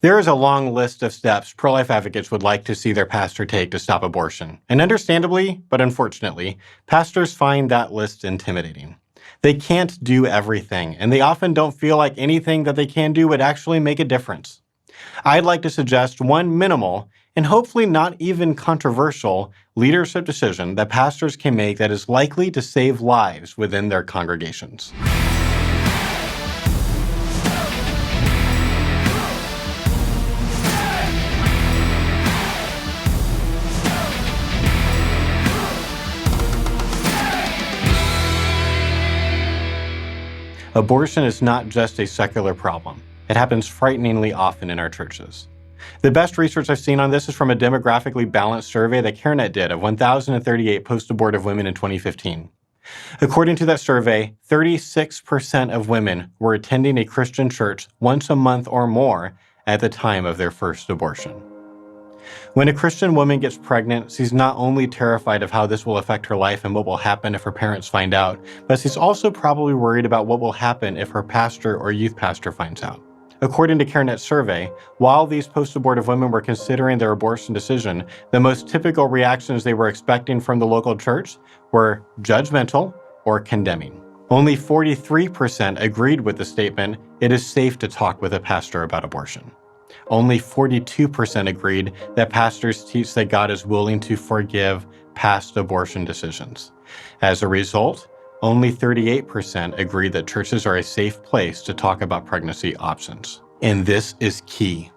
There is a long list of steps pro-life advocates would like to see their pastor take to stop abortion. And understandably, but unfortunately, pastors find that list intimidating. They can't do everything, and they often don't feel like anything that they can do would actually make a difference. I'd like to suggest one minimal, and hopefully not even controversial, leadership decision that pastors can make that is likely to save lives within their congregations. Abortion is not just a secular problem. It happens frighteningly often in our churches. The best research I've seen on this is from a demographically balanced survey that CareNet did of 1,038 post-abortive women in 2015. According to that survey, 36% of women were attending a Christian church once a month or more at the time of their first abortion. When a Christian woman gets pregnant, she's not only terrified of how this will affect her life and what will happen if her parents find out, but she's also probably worried about what will happen if her pastor or youth pastor finds out. According to CareNet's survey, while these post-abortive women were considering their abortion decision, the most typical reactions they were expecting from the local church were judgmental or condemning. Only 43% agreed with the statement, "It is safe to talk with a pastor about abortion." Only 42% agreed that pastors teach that God is willing to forgive past abortion decisions. As a result, only 38% agreed that churches are a safe place to talk about pregnancy options. And this is key.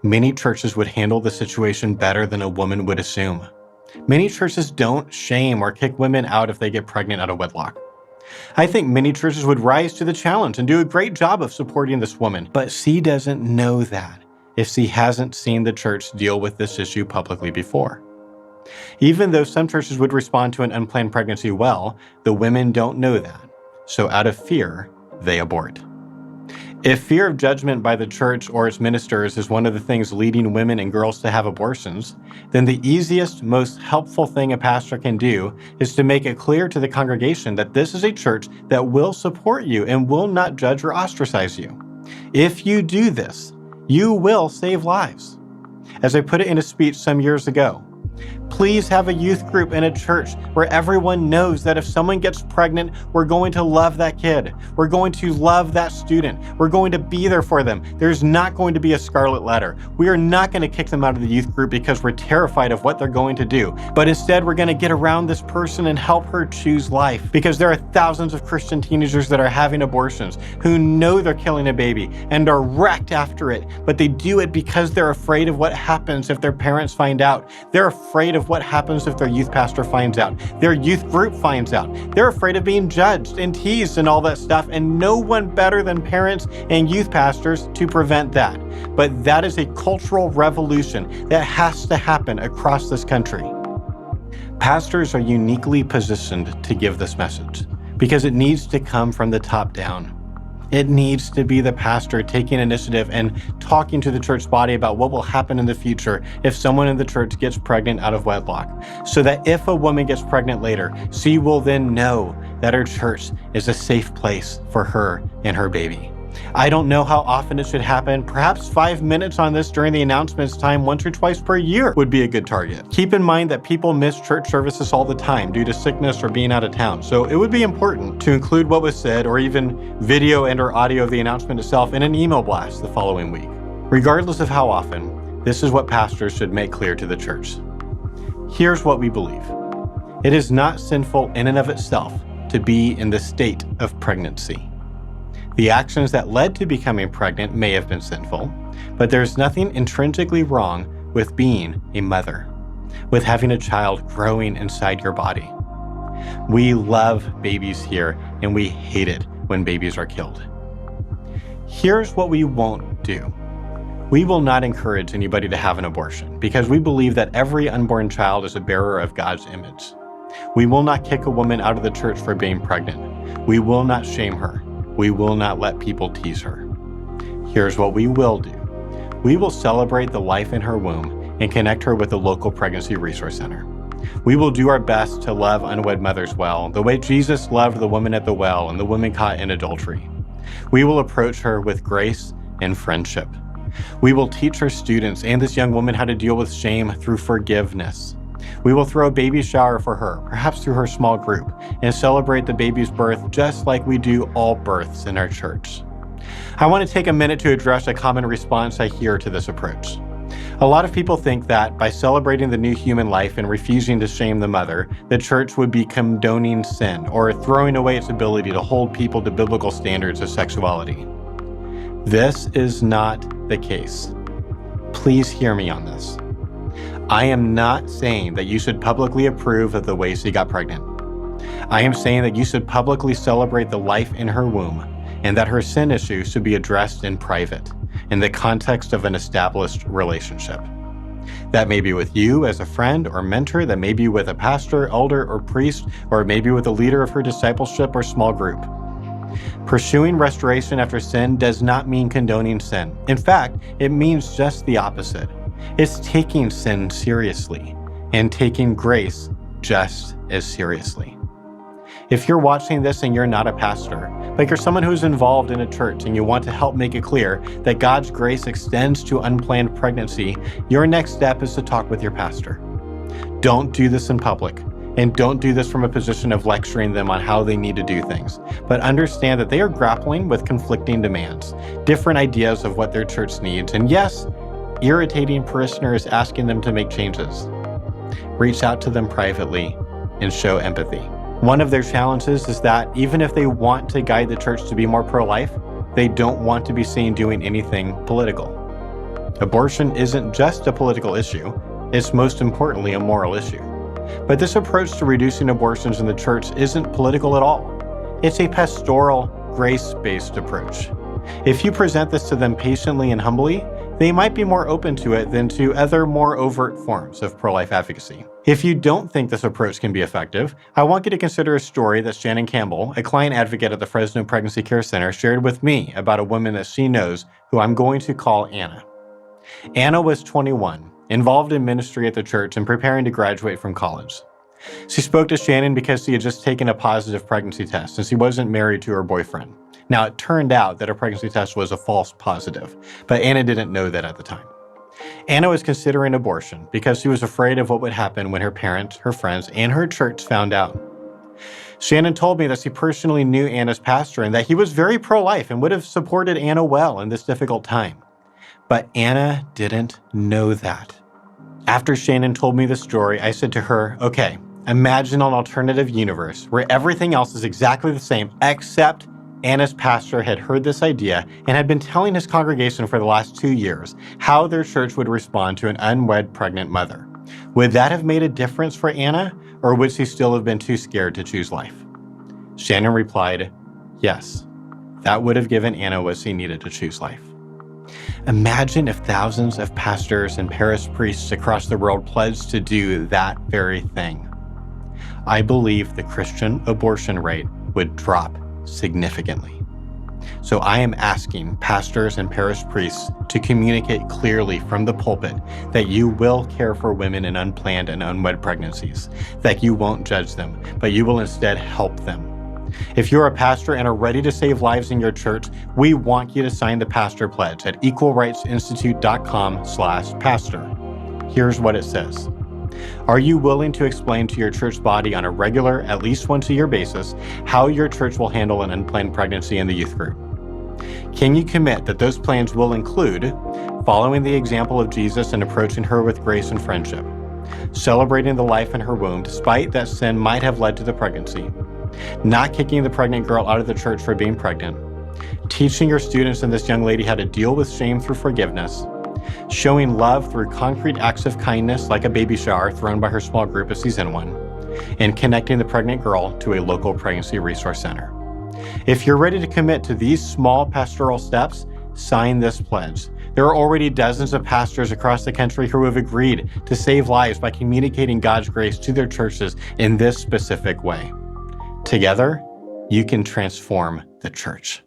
Many churches would handle the situation better than a woman would assume. Many churches don't shame or kick women out if they get pregnant out of wedlock. I think many churches would rise to the challenge and do a great job of supporting this woman, but she doesn't know that if she hasn't seen the church deal with this issue publicly before. Even though some churches would respond to an unplanned pregnancy well, the women don't know that. So out of fear, they abort. If fear of judgment by the church or its ministers is one of the things leading women and girls to have abortions, then the easiest, most helpful thing a pastor can do is to make it clear to the congregation that this is a church that will support you and will not judge or ostracize you. If you do this, you will save lives. As I put it in a speech some years ago, please have a youth group in a church where everyone knows that if someone gets pregnant, we're going to love that kid. We're going to love that student. We're going to be there for them. There's not going to be a scarlet letter. We are not going to kick them out of the youth group because we're terrified of what they're going to do. But instead, we're going to get around this person and help her choose life, because there are thousands of Christian teenagers that are having abortions who know they're killing a baby and are wrecked after it, but they do it because they're afraid of what happens if their parents find out. They're afraid of what happens if their youth pastor finds out, their youth group finds out. They're afraid of being judged and teased and all that stuff, and no one better than parents and youth pastors to prevent that. But that is a cultural revolution that has to happen across this country. Pastors are uniquely positioned to give this message because it needs to come from the top down. It needs to be the pastor taking initiative and talking to the church body about what will happen in the future if someone in the church gets pregnant out of wedlock, so that if a woman gets pregnant later, she will then know that her church is a safe place for her and her baby. I don't know how often it should happen. Perhaps 5 minutes on this during the announcements time once or twice per year would be a good target. Keep in mind that people miss church services all the time due to sickness or being out of town, so it would be important to include what was said or even video and or audio of the announcement itself in an email blast the following week. Regardless of how often, this is what pastors should make clear to the church. Here's what we believe. It is not sinful in and of itself to be in the state of pregnancy. The actions that led to becoming pregnant may have been sinful, but there's nothing intrinsically wrong with being a mother, with having a child growing inside your body. We love babies here, and we hate it when babies are killed. Here's what we won't do. We will not encourage anybody to have an abortion because we believe that every unborn child is a bearer of God's image. We will not kick a woman out of the church for being pregnant. We will not shame her. We will not let people tease her. Here's what we will do. We will celebrate the life in her womb and connect her with the local pregnancy resource center. We will do our best to love unwed mothers well, the way Jesus loved the woman at the well and the woman caught in adultery. We will approach her with grace and friendship. We will teach our students and this young woman how to deal with shame through forgiveness. We will throw a baby shower for her, perhaps through her small group, and celebrate the baby's birth just like we do all births in our church. I want to take a minute to address a common response I hear to this approach. A lot of people think that by celebrating the new human life and refusing to shame the mother, the church would be condoning sin or throwing away its ability to hold people to biblical standards of sexuality. This is not the case. Please hear me on this. I am not saying that you should publicly approve of the way she got pregnant. I am saying that you should publicly celebrate the life in her womb and that her sin issue should be addressed in private, in the context of an established relationship. That may be with you as a friend or mentor, that may be with a pastor, elder, or priest, or it may be with a leader of her discipleship or small group. Pursuing restoration after sin does not mean condoning sin. In fact, it means just the opposite. It's taking sin seriously and taking grace just as seriously. If you're watching this and you're not a pastor, but you're someone who's involved in a church and you want to help make it clear that God's grace extends to unplanned pregnancy, your next step is to talk with your pastor. Don't do this in public, and don't do this from a position of lecturing them on how they need to do things, but understand that they are grappling with conflicting demands, different ideas of what their church needs, and yes, irritating parishioners asking them to make changes. Reach out to them privately and show empathy. One of their challenges is that even if they want to guide the church to be more pro-life, they don't want to be seen doing anything political. Abortion isn't just a political issue, it's most importantly a moral issue. But this approach to reducing abortions in the church isn't political at all. It's a pastoral, grace-based approach. If you present this to them patiently and humbly, they might be more open to it than to other more overt forms of pro-life advocacy. If you don't think this approach can be effective, I want you to consider a story that Shannon Campbell, a client advocate at the Fresno Pregnancy Care Center, shared with me about a woman that she knows who I'm going to call Anna. Anna was 21, involved in ministry at the church and preparing to graduate from college. She spoke to Shannon because she had just taken a positive pregnancy test and she wasn't married to her boyfriend. Now, it turned out that her pregnancy test was a false positive, but Anna didn't know that at the time. Anna was considering abortion because she was afraid of what would happen when her parents, her friends, and her church found out. Shannon told me that she personally knew Anna's pastor and that he was very pro-life and would have supported Anna well in this difficult time. But Anna didn't know that. After Shannon told me the story, I said to her, okay, imagine an alternative universe where everything else is exactly the same except Anna's pastor had heard this idea and had been telling his congregation for the last 2 years how their church would respond to an unwed pregnant mother. Would that have made a difference for Anna, or would she still have been too scared to choose life? Shannon replied, yes, that would have given Anna what she needed to choose life. Imagine if thousands of pastors and parish priests across the world pledged to do that very thing. I believe the Christian abortion rate would drop significantly. So I am asking pastors and parish priests to communicate clearly from the pulpit that you will care for women in unplanned and unwed pregnancies, that you won't judge them, but you will instead help them. If you're a pastor and are ready to save lives in your church, we want you to sign the Pastor Pledge at equalrightsinstitute.com/pastor. Here's what it says. Are you willing to explain to your church body on a regular, at least once a year basis, how your church will handle an unplanned pregnancy in the youth group? Can you commit that those plans will include following the example of Jesus and approaching her with grace and friendship, celebrating the life in her womb despite that sin might have led to the pregnancy, not kicking the pregnant girl out of the church for being pregnant, teaching your students and this young lady how to deal with shame through forgiveness, showing love through concrete acts of kindness like a baby shower thrown by her small group if she's in one, and connecting the pregnant girl to a local pregnancy resource center. If you're ready to commit to these small pastoral steps, sign this pledge. There are already dozens of pastors across the country who have agreed to save lives by communicating God's grace to their churches in this specific way. Together, you can transform the church.